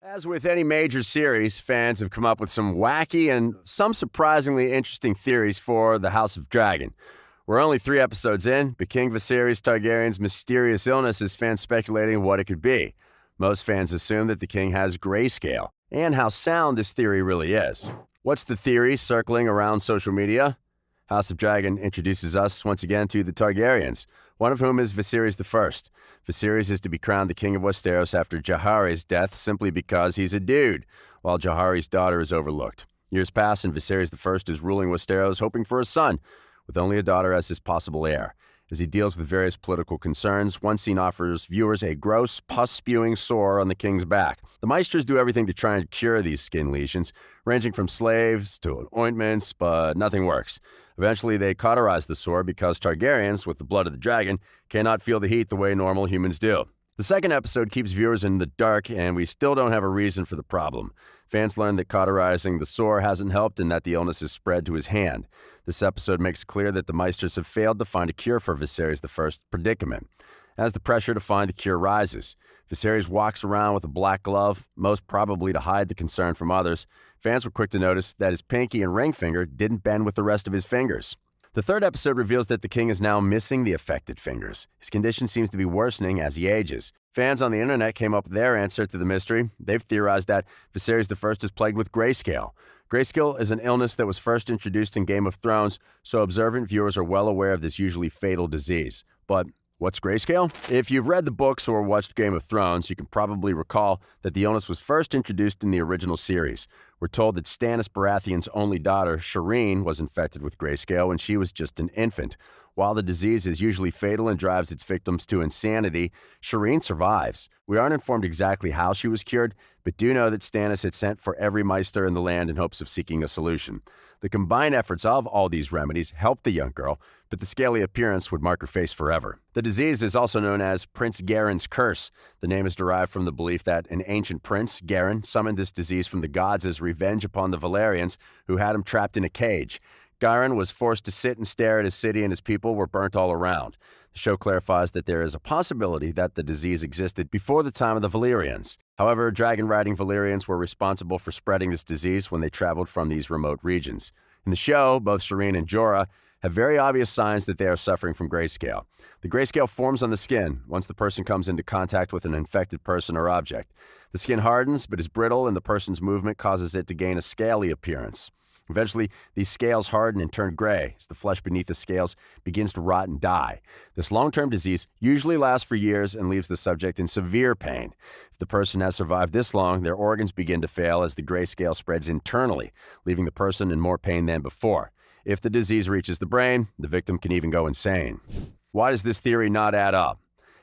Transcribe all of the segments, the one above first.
As with any major series, fans have come up with some wacky and some surprisingly interesting theories for the House of Dragon. We're only 3 episodes in, but King Viserys Targaryen's mysterious illness has fans speculating what it could be. Most fans assume that the king has grayscale, and how sound this theory really is. What's the theory circling around social media? House of Dragon introduces us once again to the Targaryens, one of whom is Viserys I. Viserys is to be crowned the king of Westeros after Jaehaerys' death simply because he's a dude, while Jaehaerys' daughter is overlooked. Years pass and Viserys I is ruling Westeros hoping for a son, with only a daughter as his possible heir. As he deals with various political concerns, one scene offers viewers a gross, pus-spewing sore on the king's back. The Maesters do everything to try and cure these skin lesions, ranging from slaves to ointments, but nothing works. Eventually, they cauterize the sore because Targaryens, with the blood of the dragon, cannot feel the heat the way normal humans do. The second episode keeps viewers in the dark, and we still don't have a reason for the problem. Fans learn that cauterizing the sore hasn't helped and that the illness is spread to his hand. This episode makes clear that the Maesters have failed to find a cure for Viserys I's predicament. As the pressure to find the cure rises, Viserys walks around with a black glove, most probably to hide the concern from others. Fans were quick to notice that his pinky and ring finger didn't bend with the rest of his fingers. The third episode reveals that the king is now missing the affected fingers. His condition seems to be worsening as he ages. Fans on the internet came up with their answer to the mystery. They've theorized that Viserys I is plagued with grayscale. Grayscale is an illness that was first introduced in Game of Thrones, so observant viewers are well aware of this usually fatal disease. But what's grayscale? If you've read the books or watched Game of Thrones, you can probably recall that the illness was first introduced in the original series. We're told that Stannis Baratheon's only daughter, Shireen, was infected with grayscale when she was just an infant. While the disease is usually fatal and drives its victims to insanity, Shireen survives. We aren't informed exactly how she was cured, but do know that Stannis had sent for every Maester in the land in hopes of seeking a solution. The combined efforts of all these remedies helped the young girl, but the scaly appearance would mark her face forever. The disease is also known as Prince Garen's curse. The name is derived from the belief that an ancient prince, Garen, summoned this disease from the gods as revenge upon the Valyrians, who had him trapped in a cage. Garen was forced to sit and stare at his city, and his people were burnt all around. The show clarifies that there is a possibility that the disease existed before the time of the Valyrians. However, dragon-riding Valyrians were responsible for spreading this disease when they traveled from these remote regions. In the show, both Shireen and Jorah have very obvious signs that they are suffering from grayscale. The grayscale forms on the skin once the person comes into contact with an infected person or object. The skin hardens but is brittle, and the person's movement causes it to gain a scaly appearance. Eventually, these scales harden and turn gray as the flesh beneath the scales begins to rot and die. This long-term disease usually lasts for years and leaves the subject in severe pain. If the person has survived this long, their organs begin to fail as the grayscale spreads internally, leaving the person in more pain than before. If the disease reaches the brain, the victim can even go insane. Why does this theory not add up?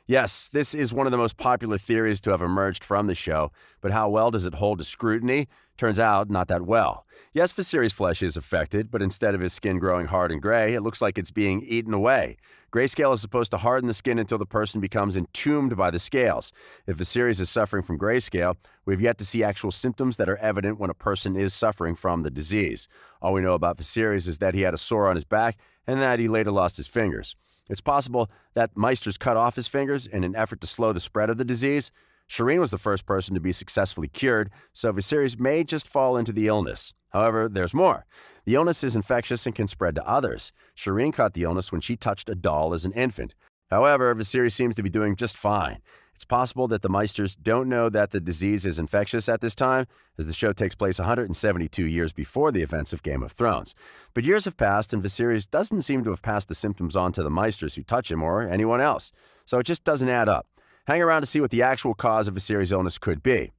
Yes, this is one of the most popular theories to have emerged from the show, but how well does it hold to scrutiny? Turns out, not that well. Yes, Viserys' flesh is affected, but instead of his skin growing hard and gray, it looks like it's being eaten away. Grayscale is supposed to harden the skin until the person becomes entombed by the scales. If Viserys is suffering from grayscale, we've yet to see actual symptoms that are evident when a person is suffering from the disease. All we know about Viserys is that he had a sore on his back and that he later lost his fingers. It's possible that Maesters cut off his fingers in an effort to slow the spread of the disease. Shireen was the first person to be successfully cured, so Viserys may just fall into the illness. However, there's more. The illness is infectious and can spread to others. Shireen caught the illness when she touched a doll as an infant. However, Viserys seems to be doing just fine. It's possible that the Maesters don't know that the disease is infectious at this time, as the show takes place 172 years before the events of Game of Thrones. But years have passed, and Viserys doesn't seem to have passed the symptoms on to the Maesters who touch him or anyone else. So it just doesn't add up. Hang around to see what the actual cause of Viserys' illness could be.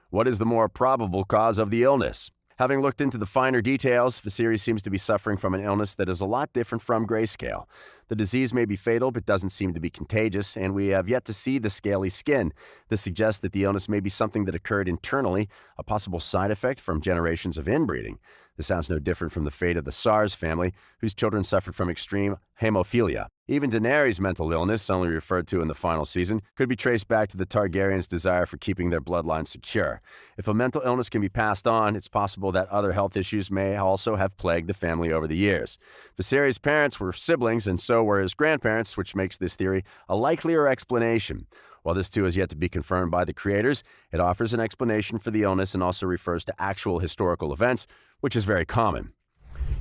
What is the more probable cause of the illness? Having looked into the finer details, Viserys seems to be suffering from an illness that is a lot different from grayscale. The disease may be fatal but doesn't seem to be contagious, and we have yet to see the scaly skin. This suggests that the illness may be something that occurred internally, a possible side effect from generations of inbreeding. This sounds no different from the fate of the Sars family, whose children suffered from extreme hemophilia. Even Daenerys' mental illness, only referred to in the final season, could be traced back to the Targaryens' desire for keeping their bloodline secure. If a mental illness can be passed on, it's possible that other health issues may also have plagued the family over the years. Viserys' parents were siblings, and so were his grandparents, which makes this theory a likelier explanation. While this too is yet to be confirmed by the creators, it offers an explanation for the illness and also refers to actual historical events, which is very common.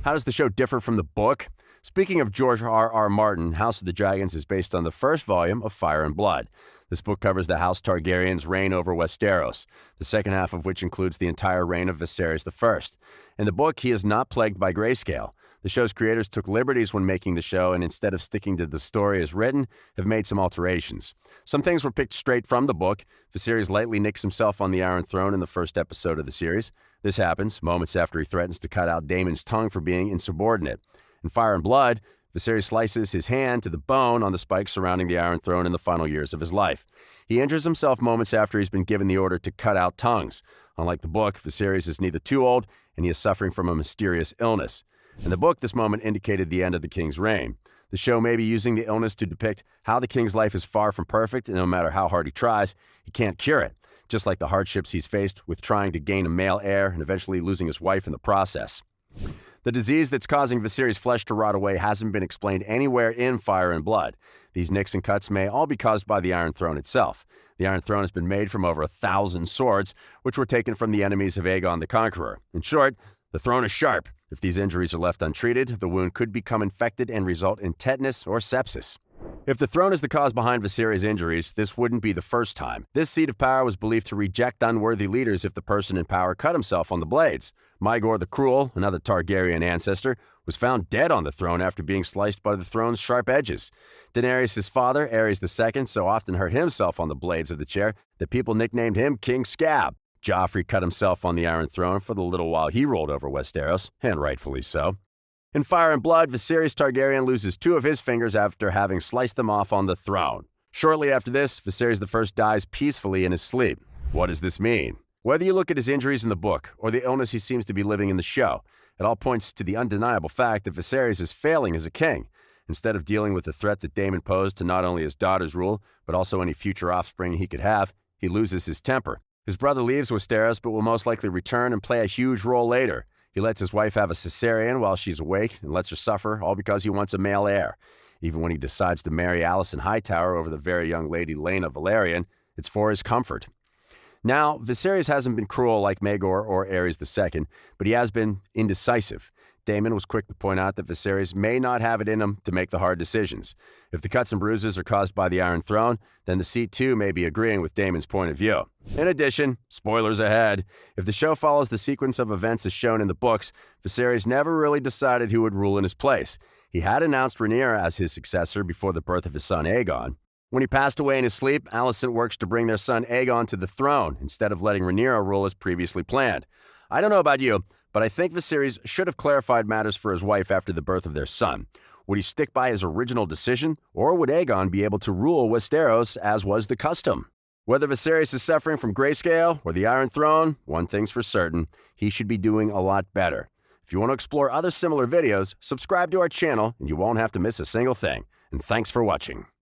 How does the show differ from the book? Speaking of George R.R. Martin, House of the Dragons is based on the first volume of Fire and Blood. This book covers the House Targaryen's reign over Westeros, the second half of which includes the entire reign of Viserys I. In the book, he is not plagued by Grayscale. The show's creators took liberties when making the show, and instead of sticking to the story as written, have made some alterations. Some things were picked straight from the book. Viserys lightly nicks himself on the Iron Throne in the first episode of the series. This happens moments after he threatens to cut out Daemon's tongue for being insubordinate. In Fire and Blood, Viserys slices his hand to the bone on the spikes surrounding the Iron Throne in the final years of his life. He injures himself moments after he's been given the order to cut out tongues. Unlike the book, Viserys is neither too old, and he is suffering from a mysterious illness. In the book, this moment indicated the end of the king's reign. The show may be using the illness to depict how the king's life is far from perfect, and no matter how hard he tries, he can't cure it, just like the hardships he's faced with trying to gain a male heir and eventually losing his wife in the process. The disease that's causing Viserys' flesh to rot away hasn't been explained anywhere in Fire and Blood. These nicks and cuts may all be caused by the Iron Throne itself. The Iron Throne has been made from over 1,000 swords, which were taken from the enemies of Aegon the Conqueror. In short, the throne is sharp. If these injuries are left untreated, the wound could become infected and result in tetanus or sepsis. If the throne is the cause behind Viserys' injuries, this wouldn't be the first time. This seat of power was believed to reject unworthy leaders if the person in power cut himself on the blades. Maegor the Cruel, another Targaryen ancestor, was found dead on the throne after being sliced by the throne's sharp edges. Daenerys' father, Aerys II, so often hurt himself on the blades of the chair that people nicknamed him King Scab. Joffrey cut himself on the Iron Throne for the little while he ruled over Westeros, and rightfully so. In Fire and Blood, Viserys Targaryen loses 2 of his fingers after having sliced them off on the throne. Shortly after this, Viserys I dies peacefully in his sleep. What does this mean? Whether you look at his injuries in the book or the illness he seems to be living in the show, it all points to the undeniable fact that Viserys is failing as a king. Instead of dealing with the threat that Daemon posed to not only his daughter's rule, but also any future offspring he could have, he loses his temper. His brother leaves Westeros, but will most likely return and play a huge role later. He lets his wife have a cesarean while she's awake and lets her suffer, all because he wants a male heir. Even when he decides to marry Alicent Hightower over the very young lady Laena Velaryon, it's for his comfort. Now, Viserys hasn't been cruel like Maegor or Aerys II, but he has been indecisive. Daemon was quick to point out that Viserys may not have it in him to make the hard decisions. If the cuts and bruises are caused by the Iron Throne, then the seat too may be agreeing with Daemon's point of view. In addition, spoilers ahead, if the show follows the sequence of events as shown in the books, Viserys never really decided who would rule in his place. He had announced Rhaenyra as his successor before the birth of his son Aegon. When he passed away in his sleep, Alicent works to bring their son Aegon to the throne instead of letting Rhaenyra rule as previously planned. I don't know about you, but I think Viserys should have clarified matters for his wife after the birth of their son. Would he stick by his original decision, or would Aegon be able to rule Westeros as was the custom? Whether Viserys is suffering from Grayscale or the Iron Throne, one thing's for certain, he should be doing a lot better. If you want to explore other similar videos, subscribe to our channel and you won't have to miss a single thing. And thanks for watching.